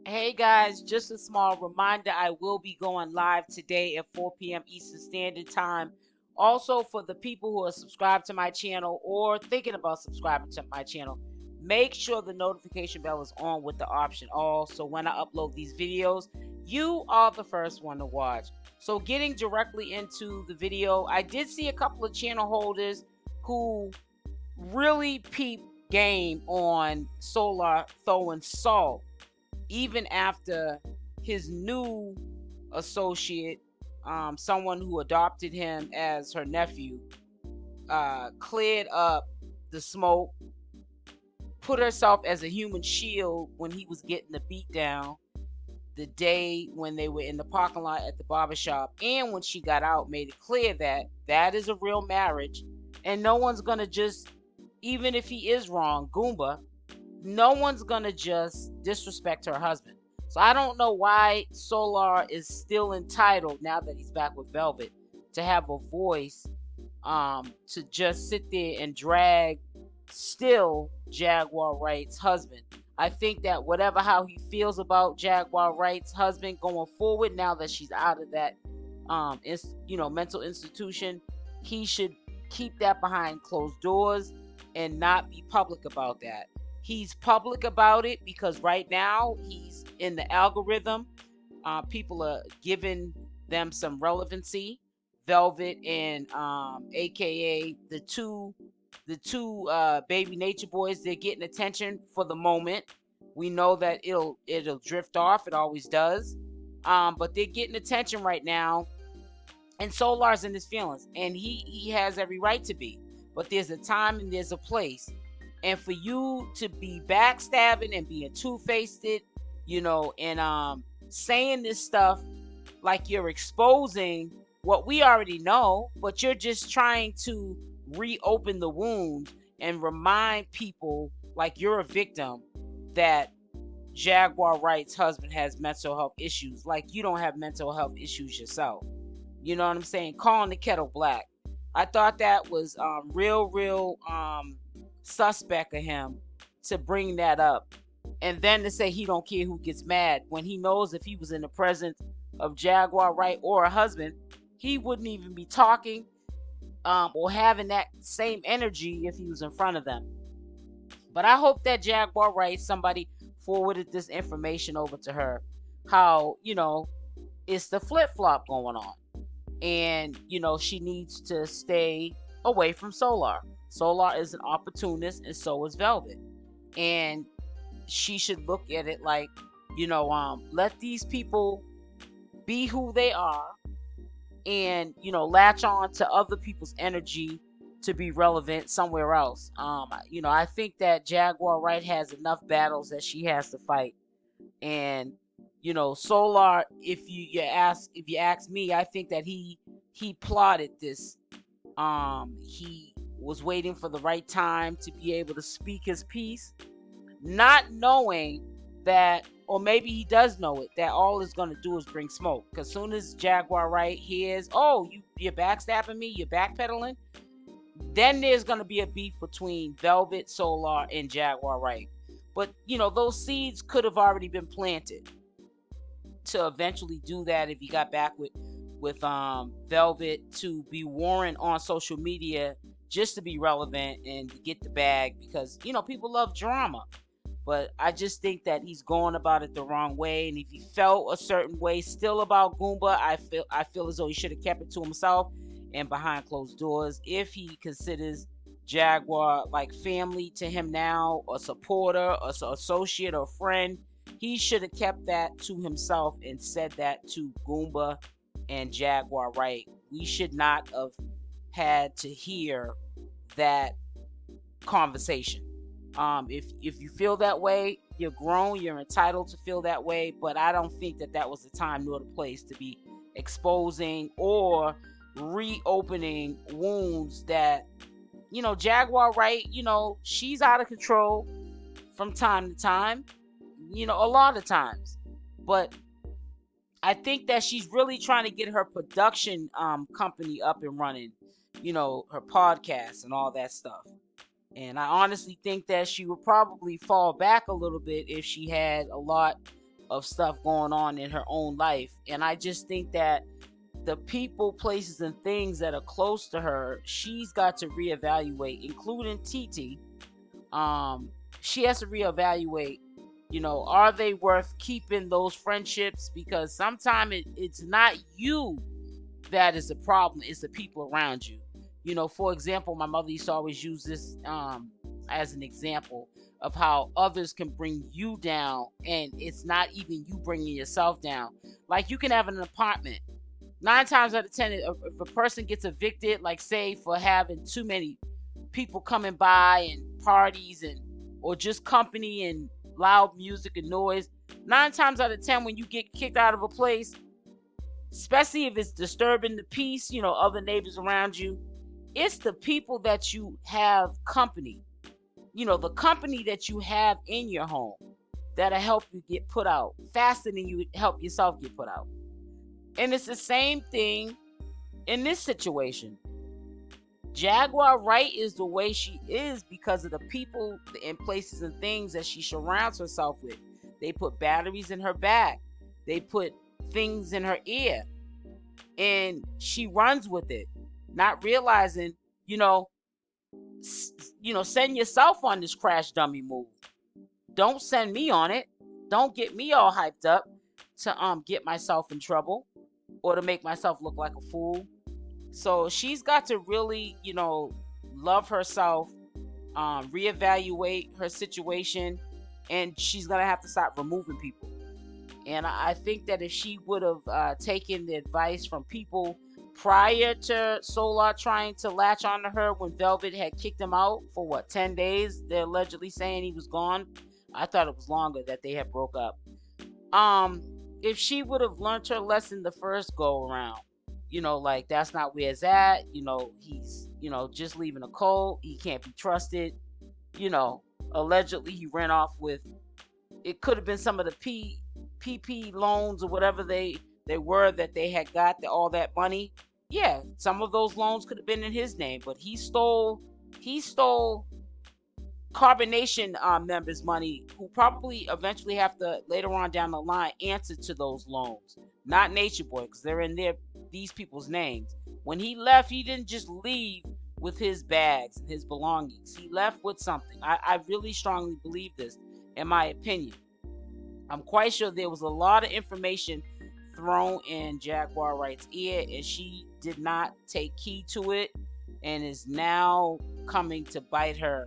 Hey guys, just a small reminder, I will be going live today at 4 p.m. Eastern Standard Time. Also, for the people who are subscribed to my channel or thinking about subscribing to my channel, make sure the notification bell is on with the option all, so when I upload these videos, you are the first one to watch. So getting directly into the video, I did see a couple of channel holders who really peeped game on SOULAT throwing salt even after his new associate, someone who adopted him as her nephew, cleared up the smoke, put herself as a human shield when he was getting the beat down the day when they were in the parking lot at the barbershop, and when she got out, made it clear that that is a real marriage, and no one's gonna just, even if he is wrong, Goomba, no one's gonna just disrespect her husband. So I don't know why SOULAT is still entitled, now that he's back with Velvet, to have a voice, to just sit there and drag still Jaguar Wright's husband. I think that whatever how he feels about Jaguar Wright's husband going forward, now that she's out of that mental institution, he should keep that behind closed doors and not be public about that. He's public about it because right now he's in the algorithm. People are giving them some relevancy. Velvet and AKA the two baby nature boys, they're getting attention for the moment. We know that it'll drift off. It always does. But they're getting attention right now, and SOULAT's in his feelings, and he has every right to be. But there's a time and there's a place, and for you to be backstabbing and being two-faced, and saying this stuff like you're exposing what we already know, but you're just trying to reopen the wound and remind people like you're a victim that Jaguar Wright's husband has mental health issues, like you don't have mental health issues yourself. You know what I'm saying? Calling the kettle black. I thought that was real suspect of him to bring that up, and then to say he don't care who gets mad when he knows if he was in the presence of Jaguar Wright or a husband, he wouldn't even be talking, or having that same energy if he was in front of them. But I hope that Jaguar Wright, somebody forwarded this information over to her, how it's the flip-flop going on, and she needs to stay away from SOULAT. SOULAT is an opportunist, and so is Velvet, and she should look at it like, let these people be who they are, and latch on to other people's energy to be relevant somewhere else. I think that Jaguar Wright has enough battles that she has to fight, and SOULAT, if you ask me, I think that he plotted this. He was waiting for the right time to be able to speak his piece, not knowing that, or maybe he does know it, that all it's going to do is bring smoke. Because soon as Jaguar Wright hears, oh, you're backstabbing me, you're backpedaling, then there's going to be a beef between Velvet, SOULAT, and Jaguar Wright. But those seeds could have already been planted to eventually do that if he got back with Velvet, to be warring on social media just to be relevant and to get the bag, because people love drama. But I just think that he's going about it the wrong way, and if he felt a certain way still about Goomba, I feel as though he should have kept it to himself and behind closed doors. If he considers Jaguar like family to him now, a supporter, or associate, or friend, he should have kept that to himself and said that to Goomba and Jaguar Wright. We should not have had to hear that conversation. If you feel that way, you're grown, you're entitled to feel that way, but I don't think that was the time nor the place to be exposing or reopening wounds that, Jaguar Wright, she's out of control from time to time, a lot of times. But I think that she's really trying to get her production company up and running, her podcast and all that stuff. And I honestly think that she would probably fall back a little bit if she had a lot of stuff going on in her own life. And I just think that the people, places, and things that are close to her, she's got to reevaluate, including TT. She has to reevaluate, are they worth keeping those friendships? Because sometimes it's not you that is the problem, it's the people around you. For example, my mother used to always use this as an example of how others can bring you down, and it's not even you bringing yourself down. Like, you can have an apartment. 9 times out of 10, if a person gets evicted, like say for having too many people coming by and parties or just company and loud music and noise, 9 times out of 10 when you get kicked out of a place, especially if it's disturbing the peace, other neighbors around you, it's the people that you have company, the company that you have in your home that'll help you get put out faster than you help yourself get put out. And it's the same thing in this situation. Jaguar Wright is the way she is because of the people and places and things that she surrounds herself with. They put batteries in her back. They put things in her ear. And she runs with it, not realizing, send yourself on this crash dummy move. Don't send me on it. Don't get me all hyped up to get myself in trouble or to make myself look like a fool. So she's got to really, love herself, reevaluate her situation, and she's going to have to stop removing people. And I think that if she would have taken the advice from people prior to SOULAT trying to latch onto her when Velvet had kicked him out for 10 days, they're allegedly saying he was gone. I thought it was longer that they had broke up. If she would have learned her lesson the first go around, like, that's not where it's at, he's, just leaving a cold, he can't be trusted, allegedly he ran off with, it could have been some of the PP loans or whatever they were that they had got all that money. Yeah, some of those loans could have been in his name, but he stole Carbonation members' money, who probably eventually have to later on down the line answer to those loans. Not Natureboy, because they're in these people's names. When he left, he didn't just leave with his bags and his belongings. He left with something. I really strongly believe this, in my opinion. I'm quite sure there was a lot of information thrown in Jaguar Wright's ear, and she did not take heed to it, and is now coming to bite her.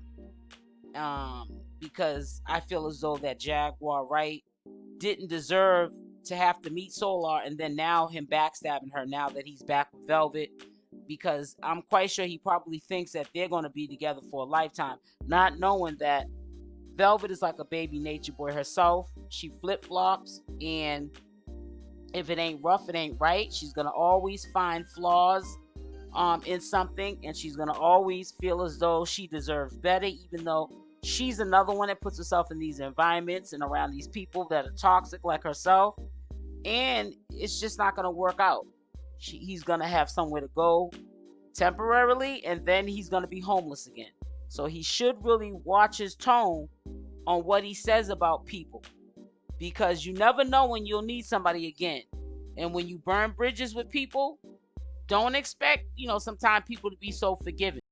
Because I feel as though that Jaguar Wright didn't deserve to have to meet SOULAT, and then now him backstabbing her now that he's back with Velvet, because I'm quite sure he probably thinks that they're going to be together for a lifetime, not knowing that Velvet is like a baby Natureboy herself. She flip-flops, and if it ain't rough, it ain't right. She's going to always find flaws in something, and she's going to always feel as though she deserves better, even though she's another one that puts herself in these environments and around these people that are toxic like herself, and it's just not going to work out. He's going to have somewhere to go temporarily, and then he's going to be homeless again. So he should really watch his tone on what he says about people, because you never know when you'll need somebody again. And when you burn bridges with people, don't expect, sometimes people to be so forgiving.